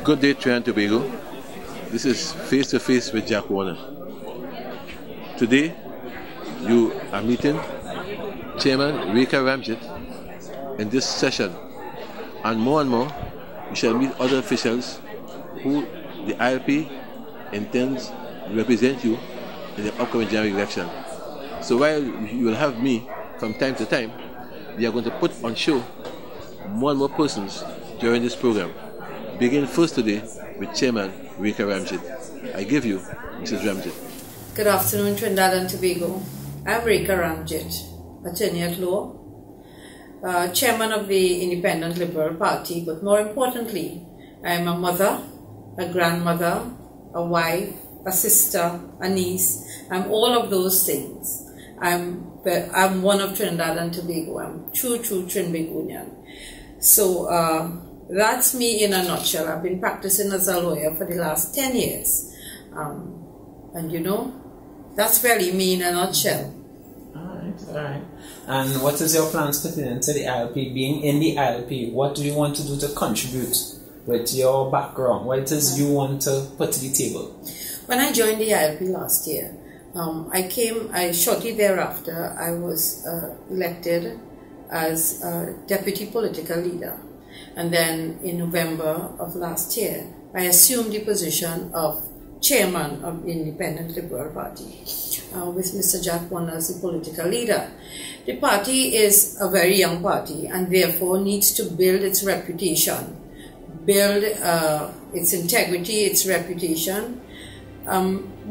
Good day, Trinidad and Tobago. This is Face to Face with Jack Warner. Today, you are meeting Chairman Rekha Ramjit in this session, and more, you shall meet other officials who the ILP intends to represent you in the upcoming general election. So while you will have me from time to time, we are going to put on show more and more persons during this program. Begin first today with Chairman Rekha Ramjit. I give you Mrs. Ramjit. Good afternoon, Trinidad and Tobago. I'm Rekha Ramjit, attorney at law, chairman of the Independent Liberal Party, but more importantly, I'm a mother, a grandmother, a wife, a sister, a niece. I'm all of those things. I'm one of Trinidad and Tobago. I'm true Trinbagonian. So that's me in a nutshell. I've been practicing as a lawyer for the last 10 years. And you know, that's really me in a nutshell. All right. And what is your plans pertaining to the ILP? Being in the ILP, what do you want to do to contribute with your background? What it is you want to put to the table? When I joined the ILP last year, shortly thereafter, I was elected as deputy political leader. And then in November of last year, I assumed the position of chairman of the Independent Liberal Party with Mr. Jack Warner as the political leader. The party is a very young party and therefore needs to build its reputation, build its integrity, its reputation,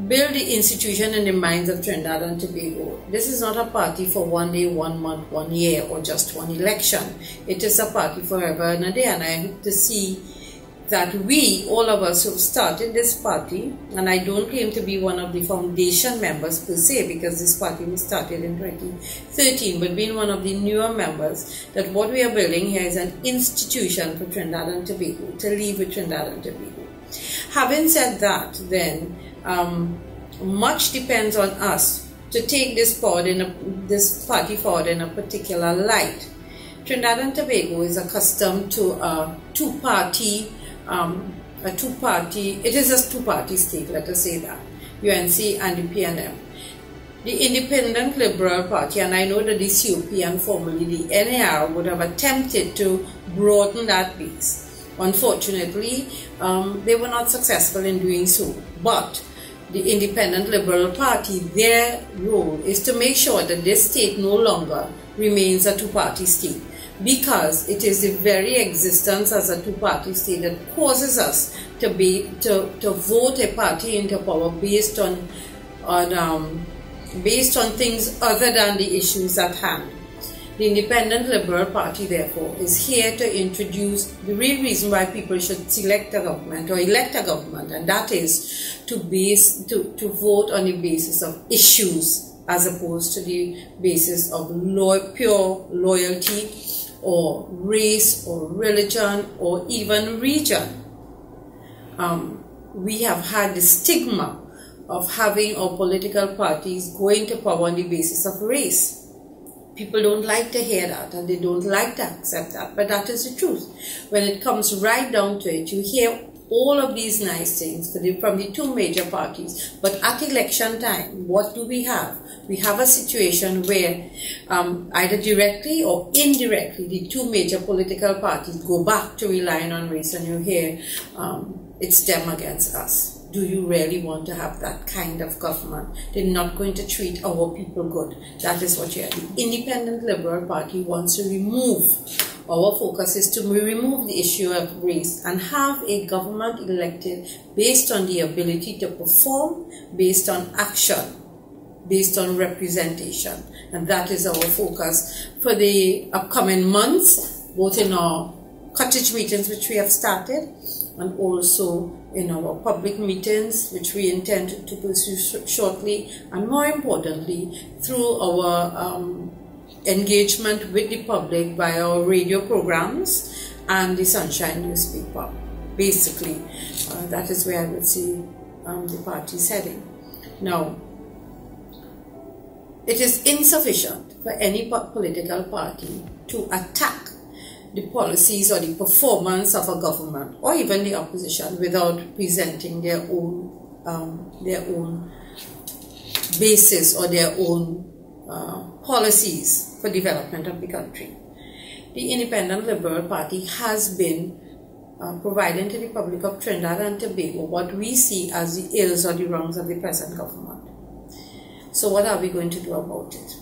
build the institution in the minds of Trinidad and Tobago. This is not a party for 1 day, 1 month, 1 year, or just one election. It is a party forever and a day, and I hope to see that we, all of us who have started this party, and I don't claim to be one of the foundation members per se, because this party was started in 2013, but being one of the newer members, that what we are building here is an institution for Trinidad and Tobago, to live with Trinidad and Tobago. Having said that, then, much depends on us to take this party forward in a particular light. Trinidad and Tobago is accustomed to a two-party state, let us say that, UNC and the PNM. The Independent Liberal Party, and I know that the COP and formerly the NAR would have attempted to broaden that base. Unfortunately, they were not successful in doing so. But the Independent Liberal Party, their role is to make sure that this state no longer remains a two-party state, because it is the very existence as a two-party state that causes us to vote a party into power based on things other than the issues at hand. The Independent Liberal Party, therefore, is here to introduce the real reason why people should select a government or elect a government, and that is to vote on the basis of issues as opposed to the basis of pure loyalty or race or religion or even region. We have had the stigma of having our political parties going to power on the basis of race. People don't like to hear that, and they don't like to accept that, but that is the truth. When it comes right down to it, you hear all of these nice things from the two major parties, but at election time, what do we have? We have a situation where either directly or indirectly, the two major political parties go back to relying on race, and you hear it's them against us. Do you really want to have that kind of government? They're not going to treat our people good. That is what you are. The Independent Liberal Party wants to remove, our focus is to remove the issue of race and have a government elected based on the ability to perform, based on action, based on representation. And that is our focus for the upcoming months, both in our cottage meetings, which we have started, and also in our public meetings, which we intend to pursue shortly, and more importantly, through our engagement with the public by our radio programs and the Sunshine newspaper. Basically, that is where I would see the party's heading. Now, it is insufficient for any political party to attack the policies or the performance of a government or even the opposition without presenting their own basis or their own policies for development of the country. The Independent Liberal Party has been providing to the public of Trinidad and Tobago what we see as the ills or the wrongs of the present government. So what are we going to do about it?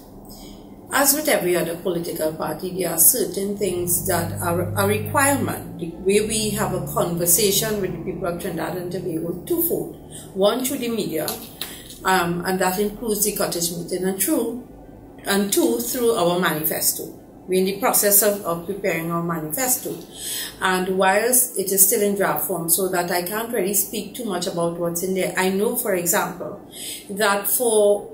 As with every other political party, there are certain things that are a requirement. The way we have a conversation with the people of Trinidad and Tobago is twofold. One, through the media, and that includes the cottage meeting, and two, through our manifesto. We're in the process of preparing our manifesto. And whilst it is still in draft form, so that I can't really speak too much about what's in there, I know, for example, that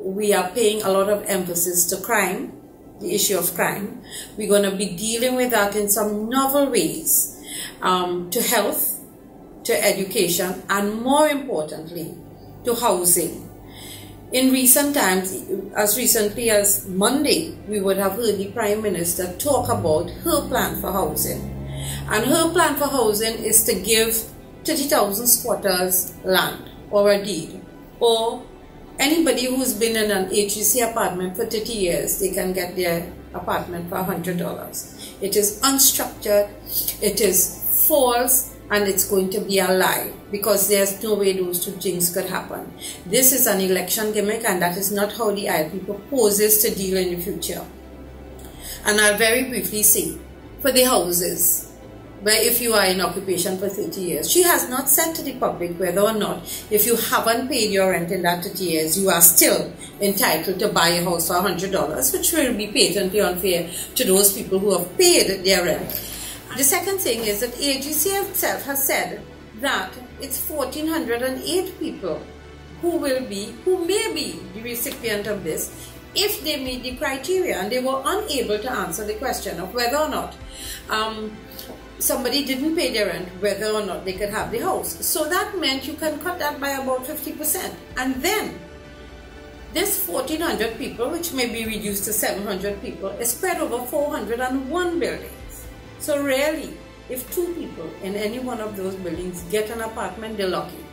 we are paying a lot of emphasis to crime, the issue of crime. We're going to be dealing with that in some novel ways, to health, to education, and more importantly, to housing. In recent times, as recently as Monday, we would have heard the Prime Minister talk about her plan for housing. And her plan for housing is to give 30,000 squatters land or a deed. Or anybody who's been in an HGC apartment for 30 years, they can get their apartment for $100. It is unstructured, it is false, and it's going to be a lie, because there's no way those two things could happen. This is an election gimmick, and that is not how the ILP proposes to deal in the future. And I'll very briefly say, for the houses, where if you are in occupation for 30 years, she has not said to the public whether or not, if you haven't paid your rent in that 30 years, you are still entitled to buy a house for $100, which will be patently unfair to those people who have paid their rent. The second thing is that AGC itself has said that it's 1,408 people who may be the recipient of this if they meet the criteria, and they were unable to answer the question of whether or not somebody didn't pay their rent, whether or not they could have the house. So that meant you can cut that by about 50%. And then this 1,400 people, which may be reduced to 700 people, is spread over 401 buildings. So really, if two people in any one of those buildings get an apartment, they're lucky.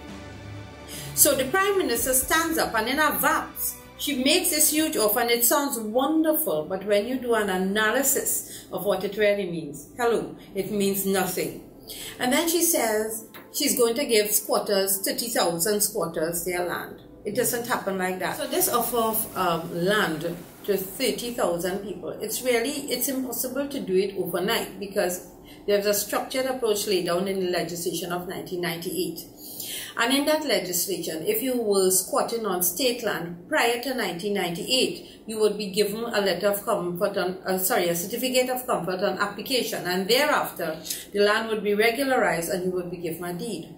So the Prime Minister stands up, and in her VAPs, she makes this huge offer, and it sounds wonderful, but when you do an analysis of what it really means, hello, it means nothing. And then she says she's going to give squatters, 30,000 squatters, their land. It doesn't happen like that. So this offer of land to 30,000 people, it's impossible to do it overnight, because there's a structured approach laid down in the legislation of 1998. And in that legislation, if you were squatting on state land prior to 1998, you would be given a letter of comfort a certificate of comfort on application, and thereafter the land would be regularized and you would be given a deed.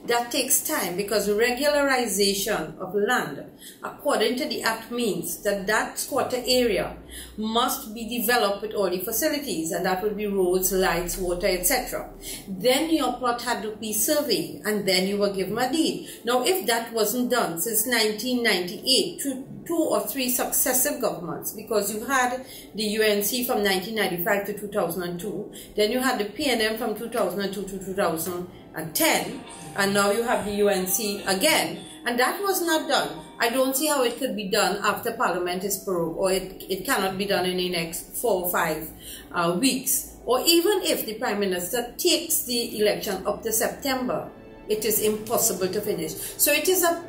That takes time, because regularization of land, according to the Act, means that that squatter area must be developed with all the facilities, and that would be roads, lights, water, etc. Then your plot had to be surveyed, and then you were given a deed. Now, if that wasn't done since 1998, through 2 or 3 successive governments, because you had the UNC from 1995 to 2002, then you had the PNM from 2002 to 2010, and now you have the UNC again, and that was not done. I don't see how it could be done after Parliament is prorogued, or it cannot be done in the next 4 or 5 weeks. Or even if the Prime Minister takes the election up to September, it is impossible to finish. So it is a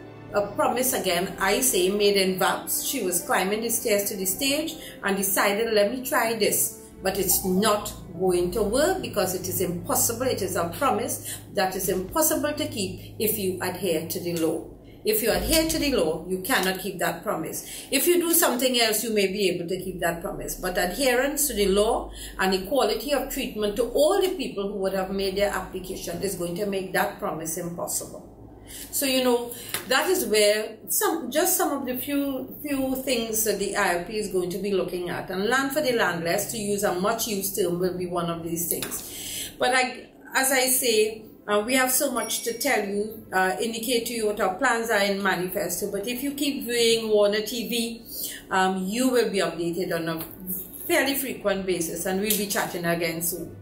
promise, again, I say, made in VAPs. She was climbing the stairs to the stage and decided, let me try this. But it's not going to work, because it is impossible. It is a promise that is impossible to keep if you adhere to the law. If you adhere to the law, you cannot keep that promise. If you do something else, you may be able to keep that promise. But adherence to the law and equality of treatment to all the people who would have made their application is going to make that promise impossible. So, you know, that is where some of the few things that the ILP is going to be looking at. And land for the landless, to use a much used term, will be one of these things. But as I say, we have so much to tell you, indicate to you what our plans are in manifesto. But if you keep viewing Warner TV, you will be updated on a fairly frequent basis, and we'll be chatting again soon.